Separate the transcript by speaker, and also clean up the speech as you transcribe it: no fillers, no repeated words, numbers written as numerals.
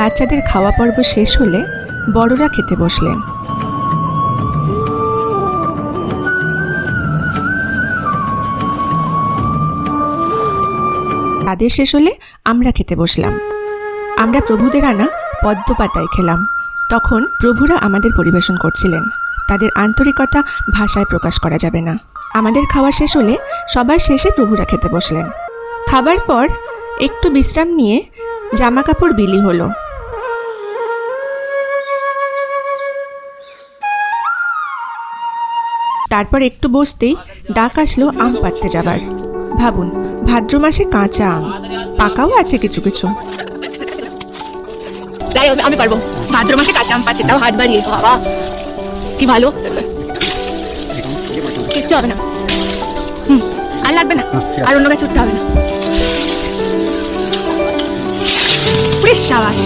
Speaker 1: বাচ্চাদের খাওয়া পর্ব শেষ হলে বড়রা খেতে বসলেন। তাদের শেষ হলে আমরা খেতে বসলাম। আমরা প্রভুদের আনা পদ্ম পাতায় খেলাম। তখন প্রভুরা আমাদের পরিবেশন করছিলেন। তাদের আন্তরিকতা ভাষায় প্রকাশ করা যাবে না। আমাদের খাওয়া শেষ হলে সবার শেষে প্রভুরা খেতে বসলেন। খাবার পর একটু বিশ্রাম নিয়ে জামা কাপড় বিলি হলো। তারপর একটু বসতেই ডাক আসলো আম পাড়তে যাবার। ভাবুন, ভাদ্র মাসে কাঁচা আম, পাকাও আছে কিছু কিছু।
Speaker 2: আমি পারবো, ভাদ্র মাসে কাঁচা আম পাচ্ছে, তাও হাত বাড়িয়ে। বাবা কি ভালো, কিচ্ছু হবে না। আর লাগবে না, আর অন্য কাছে উঠতে হবে না। সাবাস।